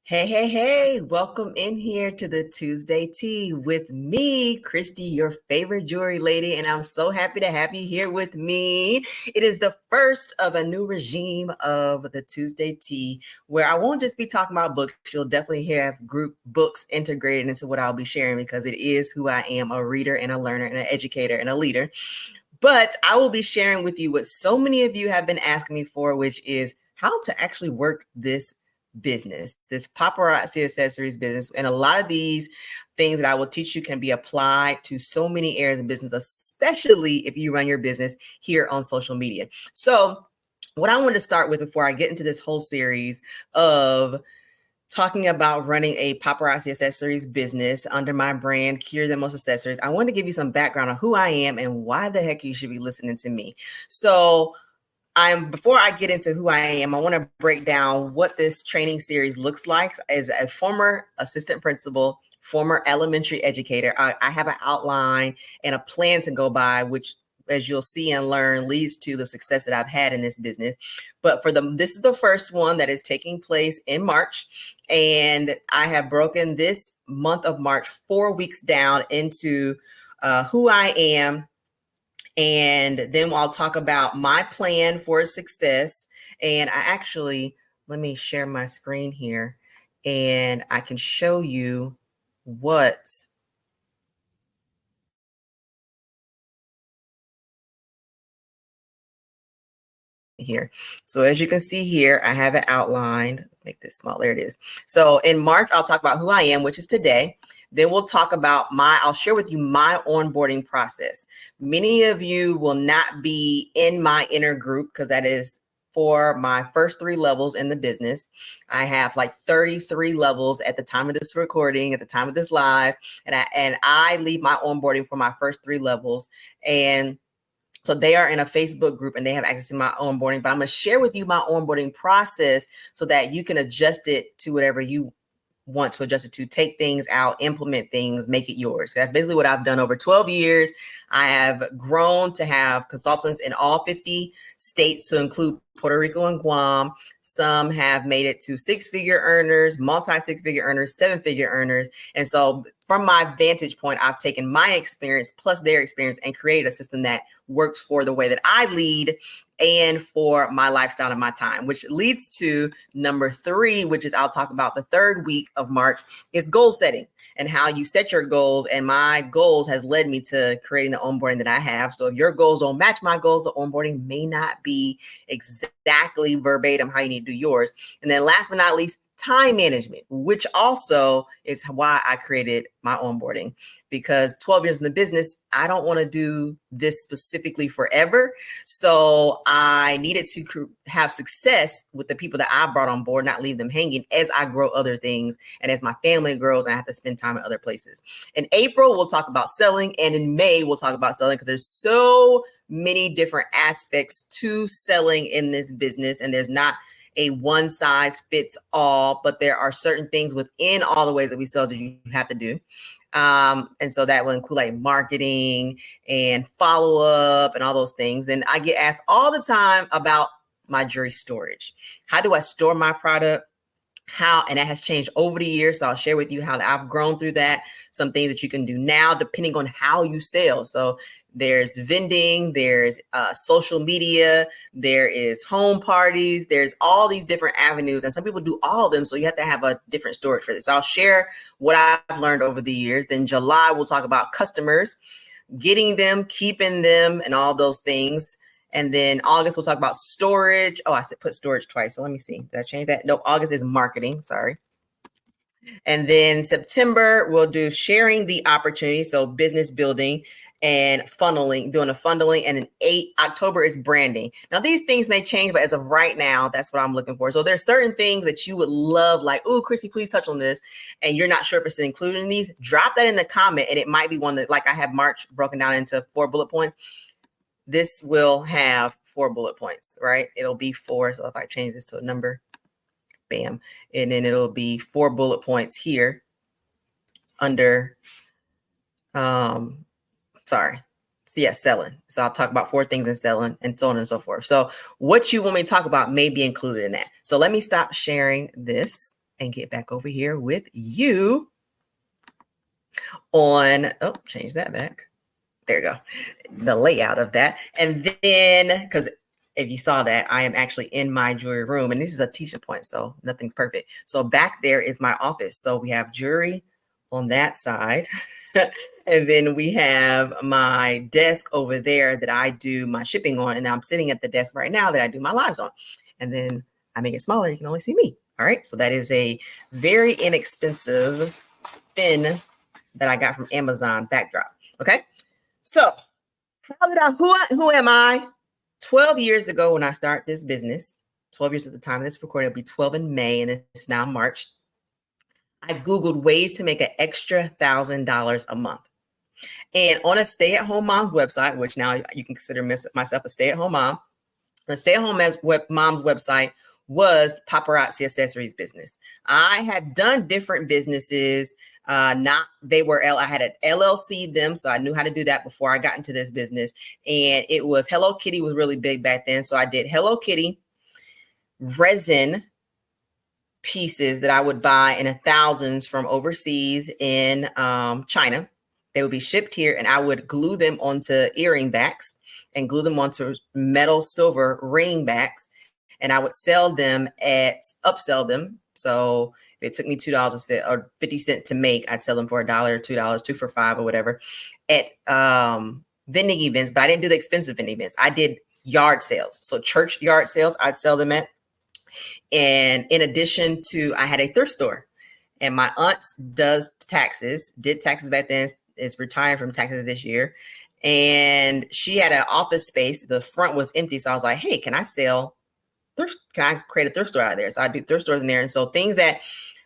Hey, welcome in here to the Tuesday Tea with me, Christy, your favorite jewelry lady, and I'm so happy to have you here with me. It is the first of a new regime of the Tuesday Tea where I won't just be talking about books. You'll definitely have group books integrated into what I'll be sharing because it is who I am, a reader and a learner and an educator and a leader. But I will be sharing with you what so many of you have been asking me for, which is how to actually work this business, this paparazzi accessories business. And a lot of these things that I will teach you can be applied to so many areas of business, especially if you run your business here on social media. So what I want to start with before I get into this whole series of talking about running a paparazzi accessories business under my brand, Cure the Most Accessories, I want to give you some background on who I am and why the heck you should be listening to me. So before I get into who I am, I want to break down what this training series looks like. As a former assistant principal, former elementary educator, I have an outline and a plan to go by, which, as you'll see and learn, leads to the success that I've had in this business. But this is the first one that is taking place in March. And I have broken this month of March 4 weeks down into who I am. And then I'll talk about my plan for success. And let me share my screen here and I can show you what here. So as you can see here, I have it outlined. Make this small. There it is. So in March, I'll talk about who I am, which is today. Then we'll talk about I'll share with you my onboarding process. Many of you will not be in my inner group because that is for my first 3 levels in the business. I have like 33 levels at the time of this recording, at the time of this live, and I lead my onboarding for my first 3 levels. And so they are in a Facebook group and they have access to my onboarding, but I'm going to share with you my onboarding process so that you can adjust it to whatever you want to adjust it to, take things out, implement things, make it yours. That's basically what I've done over 12 years. I have grown to have consultants in all 50 states to include Puerto Rico and Guam. Some have made it to 6-figure earners, multi-6-figure earners, 7-figure earners. And so from my vantage point, I've taken my experience plus their experience and created a system that works for the way that I lead and for my lifestyle and my time, which leads to number 3, which is I'll talk about the 3rd week of March, is goal setting and how you set your goals. And my goals has led me to creating the onboarding that I have. So if your goals don't match my goals, the onboarding may not be exactly verbatim how you need to do yours. And then last but not least, time management, which also is why I created my onboarding. Because 12 years in the business, I don't want to do this specifically forever. So I needed to have success with the people that I brought on board, not leave them hanging as I grow other things. And as my family grows, I have to spend time in other places. In April, we'll talk about selling. And in May, we'll talk about selling because there's so many different aspects to selling in this business. And there's not a one size fits all, but there are certain things within all the ways that we sell that you have to do. And so that will include like marketing and follow up and all those things. Then I get asked all the time about my jewelry storage. How do I store my product? And that has changed over the years. So I'll share with you how I've grown through that, some things that you can do now, depending on how you sell. So there's vending, there's social media, there is home parties, there's all these different avenues. And some people do all of them. So you have to have a different storage for this. So I'll share what I've learned over the years. Then July, we'll talk about customers, getting them, keeping them, and all those things. And then August, we'll talk about storage. Oh, I said put storage twice. So let me see. Did I change that? No, August is marketing. Sorry. And then September, we'll do sharing the opportunity. So business building and funneling, doing a funneling. And then October is branding. Now, these things may change, but as of right now, that's what I'm looking for. So there's certain things that you would love, like, oh, Chrissy, please touch on this. And you're not sure if it's included in these. Drop that in the comment. And it might be one that, like I have March broken down into 4 bullet points. This will have 4 bullet points, right? It'll be 4. So if I change this to a number, bam. And then it'll be 4 bullet points here under, selling. So I'll talk about 4 things in selling and so on and so forth. So what you want me to talk about may be included in that. So let me stop sharing this and get back over here with you on, change that back. There you go. The layout of that. And then, because if you saw that, I am actually in my jewelry room, and this is a teaching point, so nothing's perfect. So back there is my office. So we have jewelry on that side. And then we have my desk over there that I do my shipping on. And I'm sitting at the desk right now that I do my lives on. And then I make it smaller. You can only see me. All right. So that is a very inexpensive pin that I got from Amazon backdrop. Okay. So who am I? 12 years ago when I started this business, 12 years at the time of this recording, it'll be 12 in May, and it's now March. I Googled ways to make an extra $1,000 a month. And on a stay-at-home mom's website, which now you can consider myself a stay-at-home mom, the stay-at-home mom's website was Paparazzi Accessories business. I had done different businesses. I had an LLC them, so I knew how to do that before I got into this business. And it was Hello Kitty was really big back then. So I did Hello Kitty resin pieces that I would buy in thousands from overseas in China. They would be shipped here, and I would glue them onto earring backs and glue them onto metal silver ring backs. And I would upsell them. So if it took me $2 a set or 50 cents to make, I'd sell them for $1 or $2, 2 for $5 or whatever at vending events. But I didn't do the expensive vending events. I did yard sales. So church yard sales, I'd sell them at. And in addition to, I had a thrift store, and my aunt did taxes back then, is retiring from taxes this year. And she had an office space. The front was empty. So I was like, hey, can I create a thrift store out of there? So I do thrift stores in there. And so things that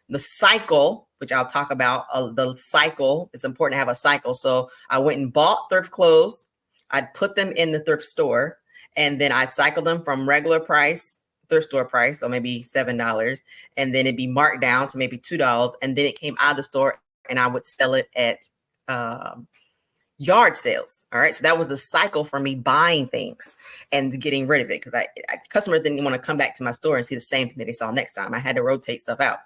the cycle, which I'll talk about, the cycle, it's important to have a cycle. So I went and bought thrift clothes. I'd put them in the thrift store, and then I cycle them from regular price, thrift store price, so maybe $7, and then it'd be marked down to maybe $2. And then it came out of the store, and I would sell it at yard sales. All right. So that was the cycle for me buying things and getting rid of it, because customers didn't want to come back to my store and see the same thing that they saw next time. I had to rotate stuff out.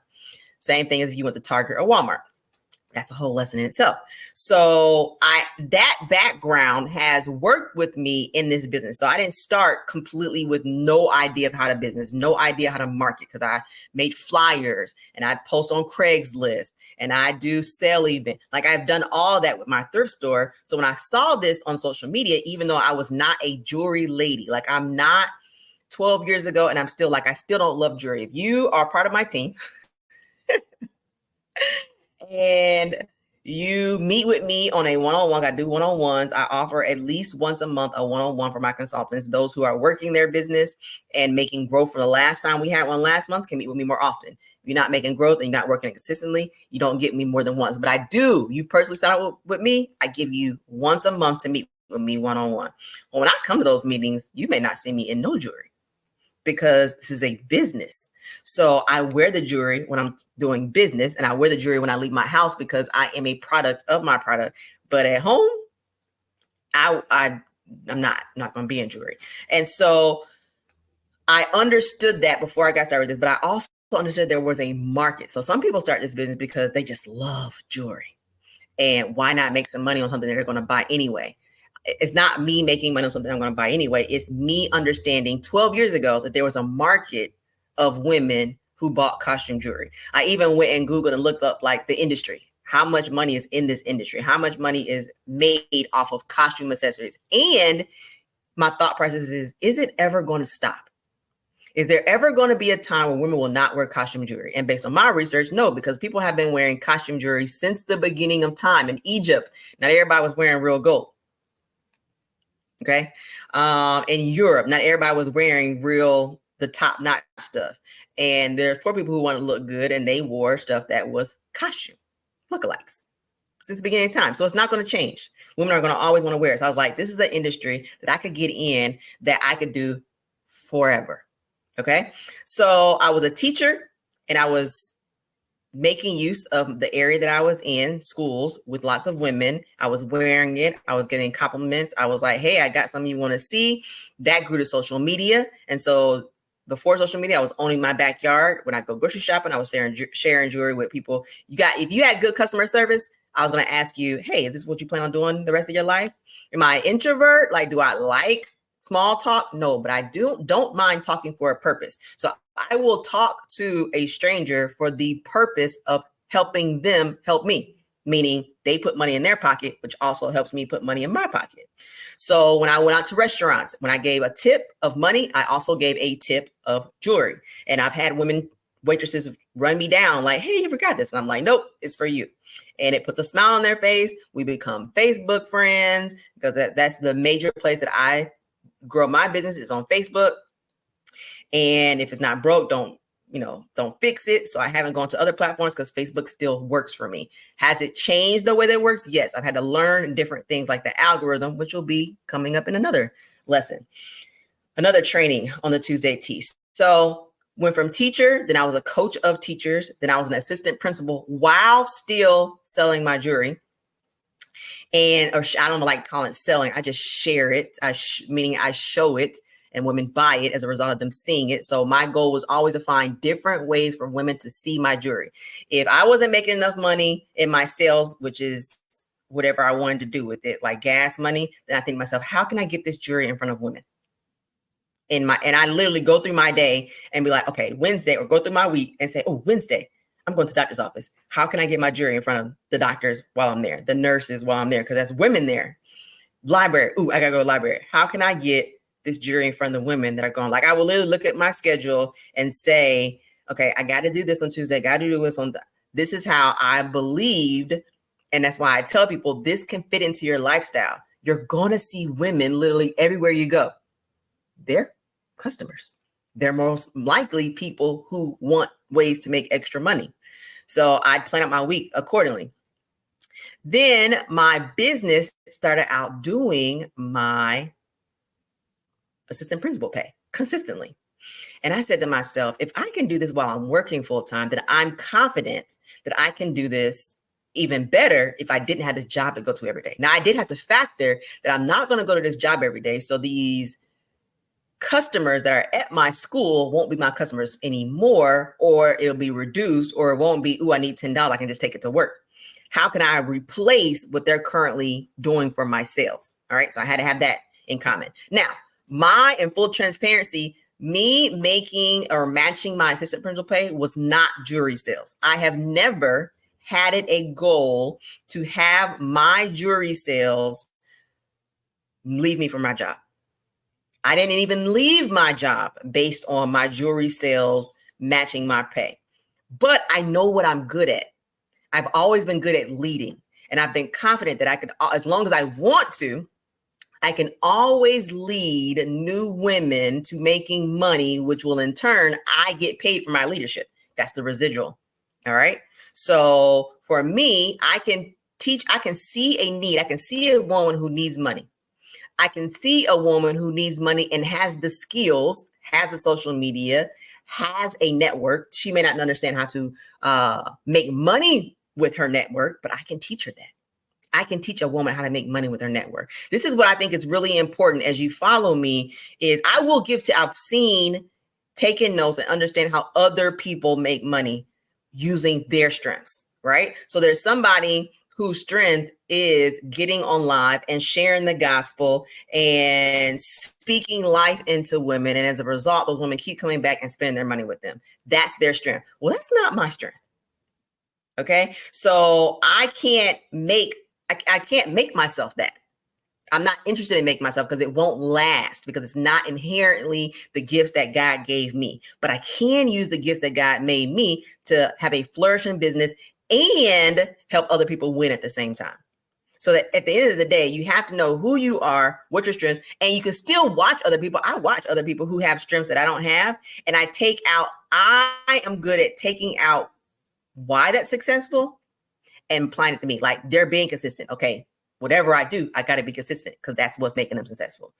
Same thing as if you went to Target or Walmart. That's a whole lesson in itself. So that background has worked with me in this business. So I didn't start completely with no idea of how to business, no idea how to market, because I made flyers and I'd post on Craigslist and I do sale event. Like, I've done all that with my thrift store. So when I saw this on social media, even though I was not a jewelry lady, like I'm not 12 years ago, and I still don't love jewelry. If you are part of my team, and you meet with me on a one-on-one, I do one-on-ones. I offer at least once a month a one-on-one for my consultants. Those who are working their business and making growth. For the last time we had one last month, can meet with me more often. If you're not making growth and you're not working consistently, you don't get me more than once. But I do. You personally sign up with me, I give you once a month to meet with me one-on-one. Well, when I come to those meetings, you may not see me in no jewelry, because this is a business. So I wear the jewelry when I'm doing business, and I wear the jewelry when I leave my house, because I am a product of my product. But at home, I'm not going to be in jewelry. And so I understood that before I got started with this, but I also understood there was a market. So some people start this business because they just love jewelry, and why not make some money on something that they're going to buy anyway? It's not me making money on something I'm going to buy anyway. It's me understanding 12 years ago that there was a market of women who bought costume jewelry. I even went and Googled and looked up like the industry. How much money is in this industry? How much money is made off of costume accessories? And my thought process is it ever going to stop? Is there ever going to be a time when women will not wear costume jewelry? And based on my research, no, because people have been wearing costume jewelry since the beginning of time. In Egypt, not everybody was wearing real gold. Okay. In Europe, not everybody was wearing the top-notch stuff. And there's poor people who want to look good, and they wore stuff that was costume lookalikes since the beginning of time. So it's not going to change. Women are going to always want to wear it. So I was like, this is an industry that I could get in, that I could do forever. Okay. So I was a teacher, and I was making use of the area that I was in, schools with lots of women. I was wearing it. I was getting compliments. I was like, hey, I got something you want to see. That grew to social media. And so before social media, I was owning my backyard. When I go grocery shopping, I was sharing jewelry with people. If you had good customer service, I was going to ask you, hey, is this what you plan on doing the rest of your life? Am I an introvert? Like, do I like small talk? No, but I don't mind talking for a purpose. So I will talk to a stranger for the purpose of helping them help me, meaning they put money in their pocket, which also helps me put money in my pocket. So when I went out to restaurants, when I gave a tip of money, I also gave a tip of jewelry. And I've had waitresses run me down like, hey, you forgot this. And I'm like, nope, it's for you. And it puts a smile on their face. We become Facebook friends because that's the major place that I grow my business is on Facebook. And if it's not broke, don't fix it. So I haven't gone to other platforms because Facebook still works for me. Has it changed the way that it works? Yes, I've had to learn different things like the algorithm, which will be coming up in another lesson, another training on the Tuesday Teas. So went from teacher, then I was a coach of teachers, then I was an assistant principal while still selling my jewelry. I don't like calling it selling. I just share it, meaning I show it and women buy it as a result of them seeing it. So my goal was always to find different ways for women to see my jewelry. If I wasn't making enough money in my sales, which is whatever I wanted to do with it, like gas money, then I think to myself, how can I get this jewelry in front of women? And I literally go through my day and be like, okay, Wednesday, or go through my week and say, oh, Wednesday, I'm going to the doctor's office. How can I get my jewelry in front of the doctors while I'm there, the nurses while I'm there? Because that's women there. Library. Ooh, I got to go to the library. How can I get this jewelry in front of the women that are going? Like, I will literally look at my schedule and say, okay, I got to do this on Tuesday. Got to do this on this is how I believed. And that's why I tell people this can fit into your lifestyle. You're going to see women literally everywhere you go. They're customers. They're most likely people who want ways to make extra money. So I plan out my week accordingly. Then my business started outdoing my assistant principal pay consistently. And I said to myself, if I can do this while I'm working full time, then I'm confident that I can do this even better if I didn't have this job to go to every day. Now, I did have to factor that I'm not going to go to this job every day. So these customers that are at my school won't be my customers anymore, or it'll be reduced, or it won't be, I need $10. I can just take it to work. How can I replace what they're currently doing for my sales? All right. So I had to have that in common. Now, in full transparency, me making or matching my assistant principal pay was not jewelry sales. I have never had it a goal to have my jewelry sales leave me from my job. I didn't even leave my job based on my jewelry sales matching my pay. But I know what I'm good at. I've always been good at leading. And I've been confident that I could, as long as I want to, I can always lead new women to making money, which will in turn, I get paid for my leadership. That's the residual. All right. So for me, I can see a need. I can see a woman who needs money. I can see a woman who needs money and has the skills, has the social media, has a network. She may not understand how to make money with her network, but I can teach her that. I can teach a woman how to make money with her network. This is what I think is really important as you follow me is I've taken notes and understand how other people make money using their strengths, right? So there's somebody whose strength is getting on live and sharing the gospel and speaking life into women. And as a result, those women keep coming back and spending their money with them. That's their strength. Well, that's not my strength. Okay. So I can't make myself that. I'm not interested in making myself because it won't last, because it's not inherently the gifts that God gave me. But I can use the gifts that God made me to have a flourishing business and help other people win at the same time. So that at the end of the day, you have to know who you are, what your strengths, and you can still watch other people. I watch other people who have strengths that I don't have, and I am good at taking out why that's successful and applying it to me. Like they're being consistent. Okay, whatever I do, I got to be consistent because that's what's making them successful.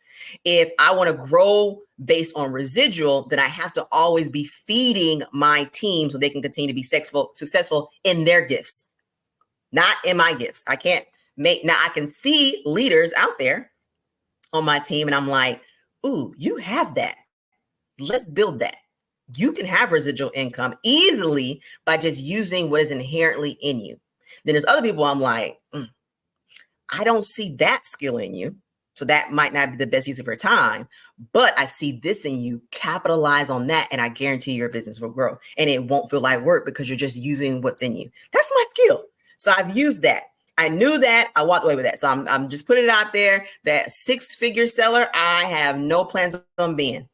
If I want to grow based on residual, then I have to always be feeding my team so they can continue to be successful in their gifts, not in my gifts. I can see leaders out there on my team and I'm like, ooh, you have that. Let's build that. You can have residual income easily by just using what is inherently in you. Then there's other people I'm like, I don't see that skill in you. So that might not be the best use of your time, but I see this in you. Capitalize on that, and I guarantee your business will grow. And it won't feel like work because you're just using what's in you. That's my skill. So I've used that. I knew that. I walked away with that. So I'm just putting it out there that 6-figure seller, I have no plans on being.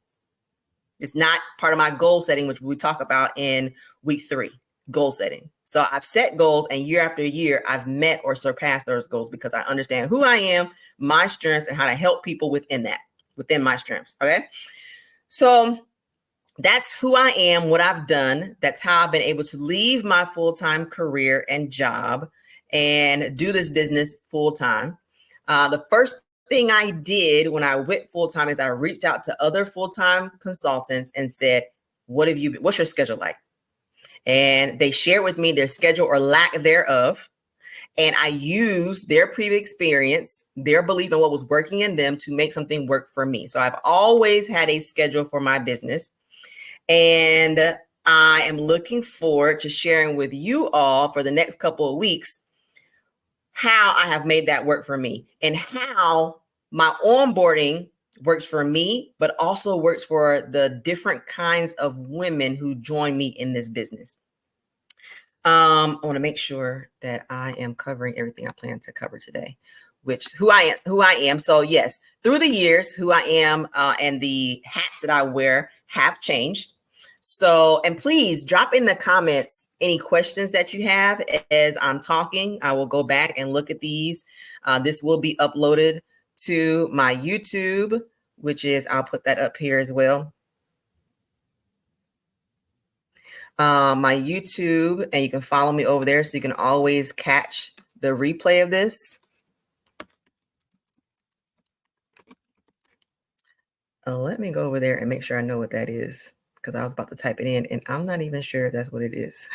It's not part of my goal setting, which we talk about in week 3, goal setting. So I've set goals, and year after year, I've met or surpassed those goals because I understand who I am, my strengths, and how to help people within my strengths. Okay. So that's who I am, what I've done. That's how I've been able to leave my full-time career and job and do this business full-time. The first thing I did when I went full-time is I reached out to other full-time consultants and said, what's your schedule like? And they shared with me their schedule or lack thereof. And I used their previous experience, their belief in what was working in them to make something work for me. So I've always had a schedule for my business. And I am looking forward to sharing with you all for the next couple of weeks how I have made that work for me and how my onboarding works for me, but also works for the different kinds of women who join me in this business. I want to make sure that I am covering everything I plan to cover today, which who I am. So yes, through the years, who I am and the hats that I wear have changed. So, and please drop in the comments any questions that you have as I'm talking. I will go back and look at these. This will be uploaded to my YouTube, which is, I'll put that up here as well. My YouTube, and you can follow me over there so you can always catch the replay of this. Let me go over there and make sure I know what that is, because I was about to type it in and I'm not even sure if that's what it is.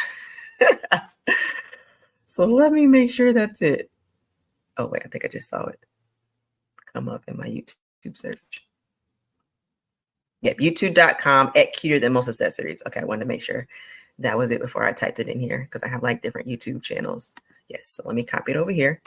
So let me make sure that's it. Oh wait, I think I just saw it come up in my YouTube search. Yep, youtube.com at cuter than most accessories. Okay, I wanted to make sure that was it before I typed it in here because I have like different YouTube channels. Yes, so let me copy it over here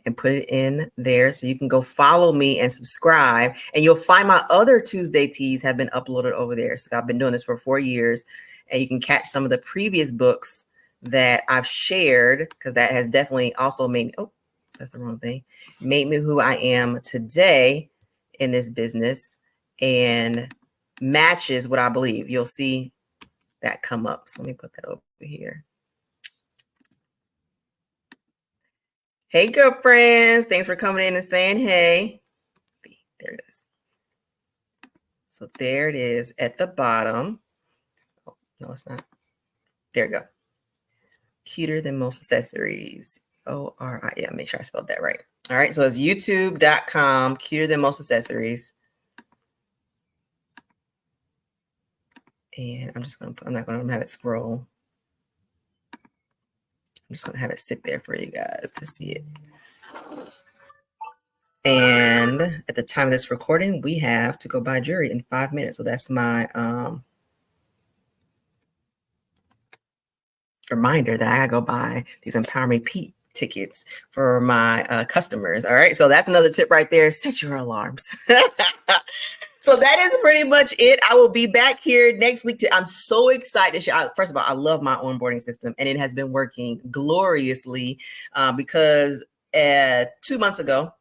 and put it in there so you can go follow me and subscribe. And you'll find my other Tuesday teas have been uploaded over there. So I've been doing this for 4 years, and you can catch some of the previous books that I've shared, because that has definitely also made me, oh, that's the wrong thing, made me who I am today in this business and matches what I believe. You'll see that come up. So let me put that over here. Hey, girlfriends. Thanks for coming in and saying hey. There it is. So there it is at the bottom. Oh, no, it's not. There you go. Cuter than most accessories. O-R-I. Yeah, make sure I spelled that right. All right. So it's youtube.com, cuter than most accessories. And I'm not going to have it scroll. I'm just going to have it sit there for you guys to see it. And at the time of this recording, we have to go buy jewelry in 5 minutes. So that's my reminder that I gotta go buy these Empower Me Pete tickets for my customers. All right. So that's another tip right there. Set your alarms. So that is pretty much it. I will be back here next week. I'm so excited to share. First of all, I love my onboarding system, and it has been working gloriously because 2 months ago,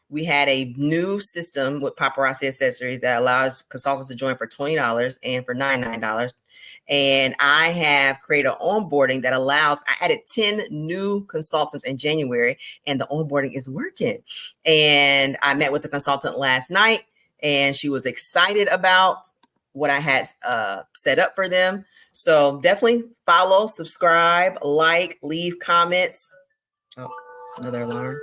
we had a new system with Paparazzi Accessories that allows consultants to join for $20 and for $99. And I have created an onboarding that allows, I added 10 new consultants in January, and the onboarding is working. And I met with the consultant last night, and she was excited about what I had set up for them. So definitely follow, subscribe, like, leave comments. Oh, another alarm.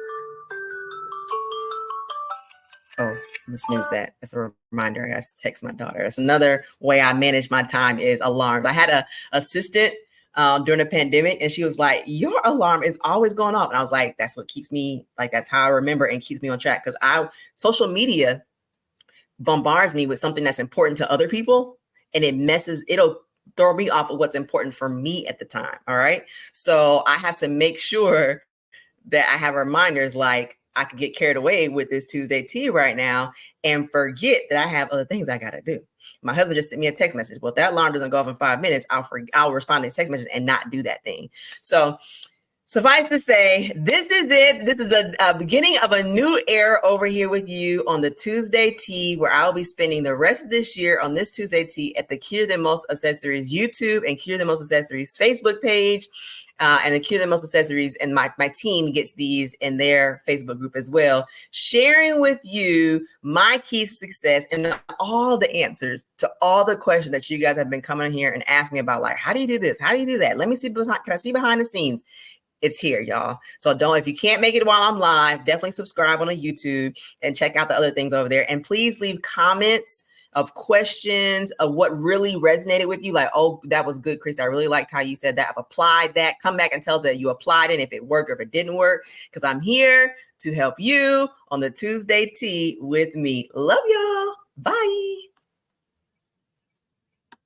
Oh, I'm just snooze that. That's a reminder. I got to text my daughter. That's another way I manage my time is alarms. I had an assistant during the pandemic, and she was like, your alarm is always going off. And I was like, that's what keeps me, like, that's how I remember and keeps me on track. Because social media bombards me with something that's important to other people, and it'll throw me off of what's important for me at the time. All right. So I have to make sure that I have reminders, like I could get carried away with this Tuesday tea right now and forget that I have other things I got to do. My husband just sent me a text message. Well, if that alarm doesn't go off in 5 minutes, I'll respond to his text message and not do that thing. So suffice to say, this is it. This is the beginning of a new era over here with you on the Tuesday Tea, where I'll be spending the rest of this year on this Tuesday Tea at the Cuter Than Most Accessories YouTube and Cuter Than Most Accessories Facebook page. And the Cuter Than Most Accessories, and my team gets these in their Facebook group as well, sharing with you my keys to success and all the answers to all the questions that you guys have been coming here and asking me about, like, how do you do this? How do you do that? Let me see, can I see behind the scenes? It's here, y'all. So if you can't make it while I'm live, definitely subscribe on the YouTube and check out the other things over there. And please leave comments of questions of what really resonated with you. Like, oh, that was good, Chris. I really liked how you said that. I've applied that. Come back and tell us that you applied it, if it worked or if it didn't work, because I'm here to help you on the Tuesday Tea with me. Love y'all. Bye.